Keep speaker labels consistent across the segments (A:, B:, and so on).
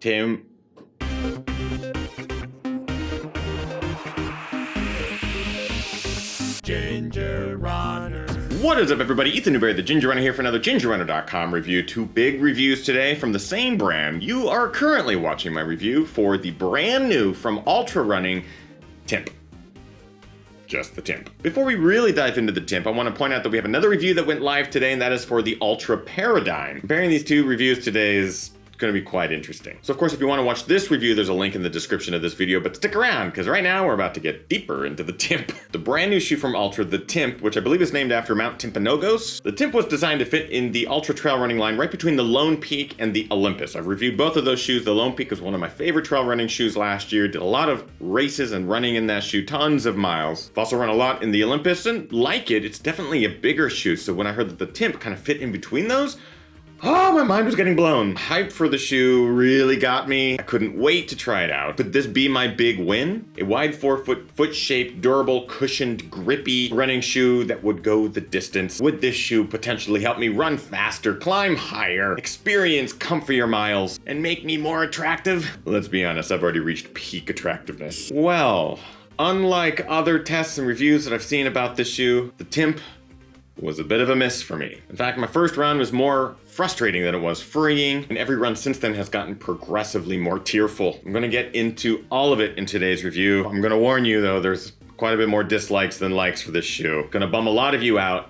A: Tim.
B: Ginger Runner.
A: What is up, everybody? Ethan Newberry, the Ginger Runner, here for another GingerRunner.com review. Two big reviews today from the same brand. You are currently watching my review for the brand new from Altra Running Timp. Just the Timp. Before we really dive into the Timp, I want to point out that we have another review that went live today, and that is for the Ultra Paradigm. Comparing these two reviews today is going to be quite interesting. So of course, if you want to watch this review, there's a link in the description of this video, but stick around because right now we're about to get deeper into the Timp. The brand new shoe from Altra, the Timp, which I believe is named after Mount Timpanogos. The Timp was designed to fit in the Ultra trail running line right between the Lone Peak and the Olympus. I've reviewed both of those shoes. The Lone Peak was one of my favorite trail running shoes last year. Did a lot of races and running in that shoe, tons of miles. I've also run a lot in the Olympus and like it. It's definitely a bigger shoe. So when I heard that the Timp kind of fit in between those, oh, my mind was getting blown. Hype for the shoe really got me. I couldn't wait to try it out. Could this be my big win? A wide forefoot, foot-shaped, durable, cushioned, grippy running shoe that would go the distance. Would this shoe potentially help me run faster, climb higher, experience comfier miles, and make me more attractive? Let's be honest, I've already reached peak attractiveness. Well, unlike other tests and reviews that I've seen about this shoe, the Timp was a bit of a miss for me. In fact, my first run was more frustrating than it was freeing, and every run since then has gotten progressively more tearful. I'm gonna get into all of it in today's review. I'm gonna warn you though, there's quite a bit more dislikes than likes for this shoe. Gonna bum a lot of you out,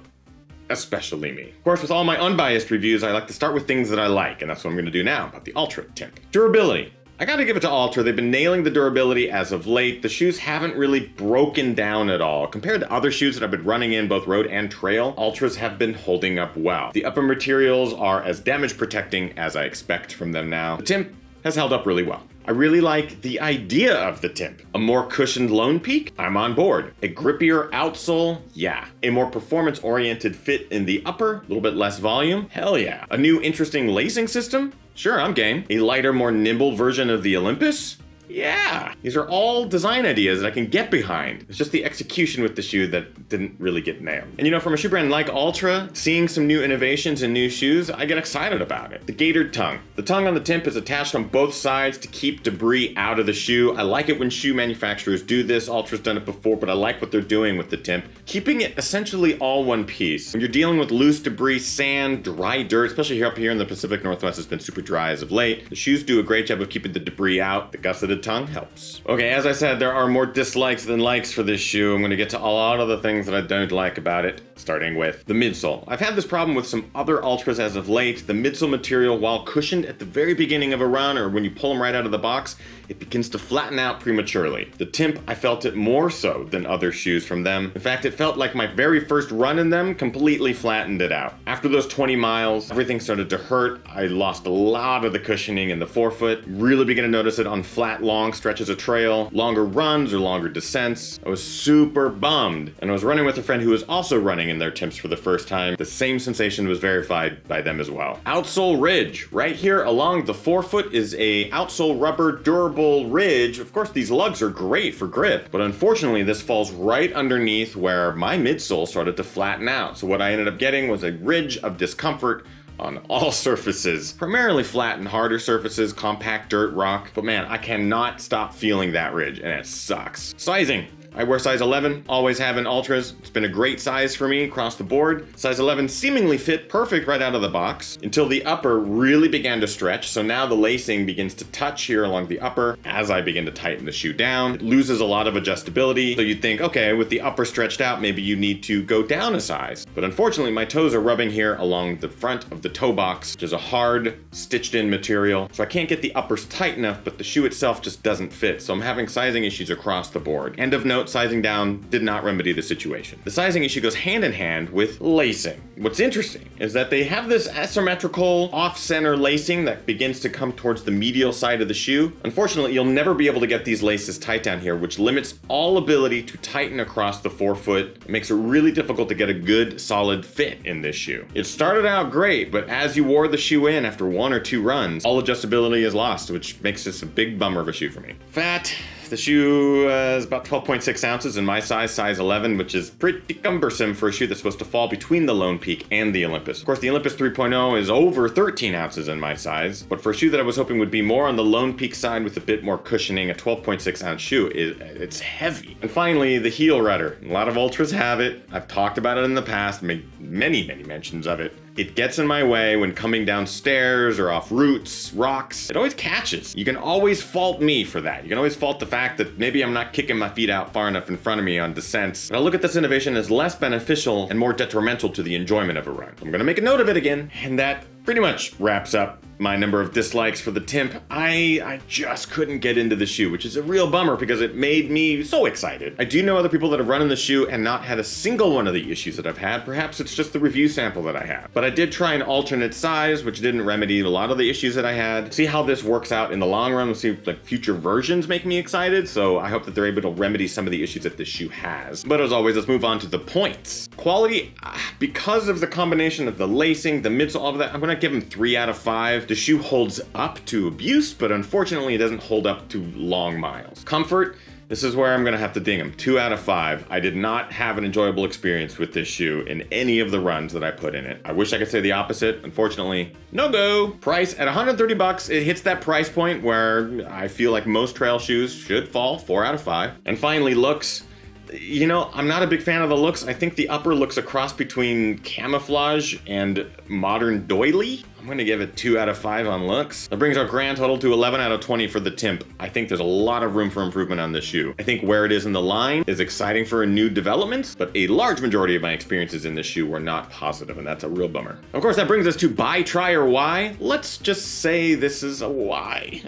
A: especially me. Of course, with all my unbiased reviews, I like to start with things that I like, and that's what I'm gonna do now about the Altra Timp. Durability. I gotta give it to Altra. They've been nailing the durability as of late. The shoes haven't really broken down at all. Compared to other shoes that I've been running in both road and trail, Altras have been holding up well. The upper materials are as damage protecting as I expect from them now. The Timp has held up really well. I really like the idea of the Timp. A more cushioned Lone Peak? I'm on board. A grippier outsole? Yeah. A more performance-oriented fit in the upper? A little bit less volume? Hell yeah. A new interesting lacing system? Sure, I'm game. A lighter, more nimble version of the Olympus? Yeah. These are all design ideas that I can get behind. It's just the execution with the shoe that didn't really get nailed. And you know, from a shoe brand like Altra, seeing some new innovations and new shoes, I get excited about it. The gaitered tongue. The tongue on the Timp is attached on both sides to keep debris out of the shoe. I like it when shoe manufacturers do this. Altra's done it before, but I like what they're doing with the Timp. Keeping it essentially all one piece. When you're dealing with loose debris, sand, dry dirt, especially here up here in the Pacific Northwest, it's been super dry as of late. The shoes do a great job of keeping the debris out. The gusseted tongue helps. Okay, as I said, there are more dislikes than likes for this shoe. I'm going to get to a lot of the things that I don't like about it, starting with the midsole. I've had this problem with some other Altras as of late. The midsole material, while cushioned at the very beginning of a run or when you pull them right out of the box, it begins to flatten out prematurely. The Timp, I felt it more so than other shoes from them. In fact, it felt like my very first run in them completely flattened it out. After those 20 miles, everything started to hurt. I lost a lot of the cushioning in the forefoot. Really began to notice it on flat, long stretches of trail, longer runs or longer descents. I was super bummed. And I was running with a friend who was also running in their Timps for the first time. The same sensation was verified by them as well. Outsole ridge. Right here along the forefoot is a outsole rubber durable ridge. Of course, these lugs are great for grip, but unfortunately this falls right underneath where my midsole started to flatten out. So what I ended up getting was a ridge of discomfort on all surfaces, primarily flat and harder surfaces, compact dirt, rock. But man, I cannot stop feeling that ridge and it sucks. Sizing. I wear size 11, always have in Altras. It's been a great size for me across the board. Size 11 seemingly fit perfect right out of the box until the upper really began to stretch. So now the lacing begins to touch here along the upper. As I begin to tighten the shoe down, it loses a lot of adjustability. So you'd think, okay, with the upper stretched out, maybe you need to go down a size. But unfortunately, my toes are rubbing here along the front of the toe box, which is a hard, stitched in material. So I can't get the uppers tight enough, but the shoe itself just doesn't fit. So I'm having sizing issues across the board. End of note, sizing down did not remedy the situation. The sizing issue goes hand in hand with lacing. What's interesting is that they have this asymmetrical off-center lacing that begins to come towards the medial side of the shoe. Unfortunately, you'll never be able to get these laces tight down here, which limits all ability to tighten across the forefoot. It makes it really difficult to get a good, solid fit in this shoe. It started out great, but as you wore the shoe in after 1 or 2 runs, all adjustability is lost, which makes this a big bummer of a shoe for me. Fat. The shoe is about 12.6 ounces in my size 11, which is pretty cumbersome for a shoe that's supposed to fall between the Lone Peak and the Olympus. Of course, the Olympus 3.0 is over 13 ounces in my size, but for a shoe that I was hoping would be more on the Lone Peak side with a bit more cushioning, a 12.6 ounce shoe, it's heavy. And finally, the heel rudder. A lot of Ultras have it. I've talked about it in the past, made many mentions of it. It gets in my way when coming down stairs or off roots, rocks. It always catches. You can always fault me for that. You can always fault the fact that maybe I'm not kicking my feet out far enough in front of me on descents. But I look at this innovation as less beneficial and more detrimental to the enjoyment of a run. I'm gonna make a note of it again, and that pretty much wraps up my number of dislikes for the Timp. I just couldn't get into the shoe, which is a real bummer because it made me so excited. I do know other people that have run in the shoe and not had a single one of the issues that I've had. Perhaps it's just the review sample that I have. But I did try an alternate size, which didn't remedy a lot of the issues that I had. See how this works out in the long run. We'll see if like future versions make me excited. So I hope that they're able to remedy some of the issues that this shoe has. But as always, let's move on to the points. Quality, because of the combination of the lacing, the midsole, all of that, I'm gonna give them 3 out of 5. The shoe holds up to abuse, but unfortunately it doesn't hold up to long miles. Comfort, this is where I'm gonna have to ding them. 2 out of 5. I did not have an enjoyable experience with this shoe in any of the runs that I put in it. I wish I could say the opposite. Unfortunately, no go. Price at 130 bucks, it hits that price point where I feel like most trail shoes should fall. 4 out of 5. And finally, looks. You know, I'm not a big fan of the looks. I think the upper looks a cross between camouflage and modern doily. I'm gonna give it 2 out of 5 on looks. That brings our grand total to 11 out of 20 for the Timp. I think there's a lot of room for improvement on this shoe. I think where it is in the line is exciting for a new development, but a large majority of my experiences in this shoe were not positive, and that's a real bummer. Of course, that brings us to buy, try, or why. Let's just say this is a why.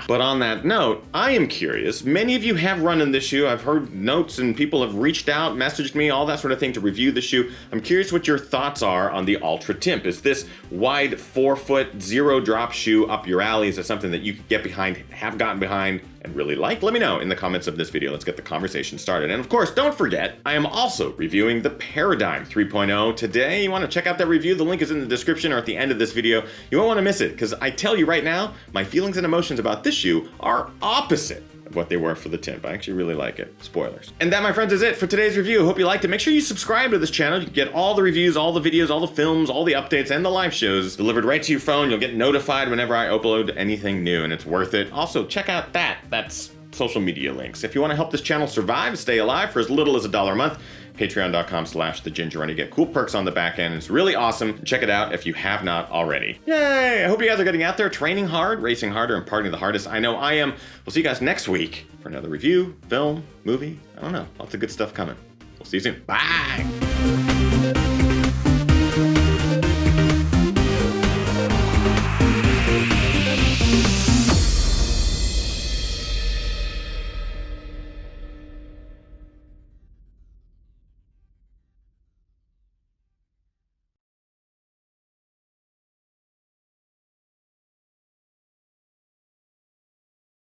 A: But on that note, I am curious. Many of you have run in this shoe. I've heard notes and people have reached out, messaged me, all that sort of thing to review the shoe. I'm curious what your thoughts are on the Altra Timp. Is this wide 4-foot zero drop shoe up your alley? Is it something that you could get behind, have gotten behind, and really like? Let me know in the comments of this video. Let's get the conversation started. And of course, don't forget, I am also reviewing the Paradigm 3.0 today. You want to check out that review? The link is in the description or at the end of this video. You won't want to miss it because I tell you right now, my feelings and emotions about this shoe are opposite what they were for the Timp. I actually really like it. Spoilers. And that, my friends, is it for today's review. Hope you liked it. Make sure you subscribe to this channel. You can get all the reviews, all the videos, all the films, all the updates, and the live shows delivered right to your phone. You'll get notified whenever I upload anything new, and it's worth it. Also, check out that's social media links. If you want to help this channel survive, stay alive for as little as $1 a month, patreon.com/thegingerrunner. You get cool perks on the back end. It's really awesome. Check it out if you have not already. Yay! I hope you guys are getting out there, training hard, racing harder, and partying the hardest. I know I am. We'll see you guys next week for another review, film, movie. I don't know. Lots of good stuff coming. We'll see you soon. Bye!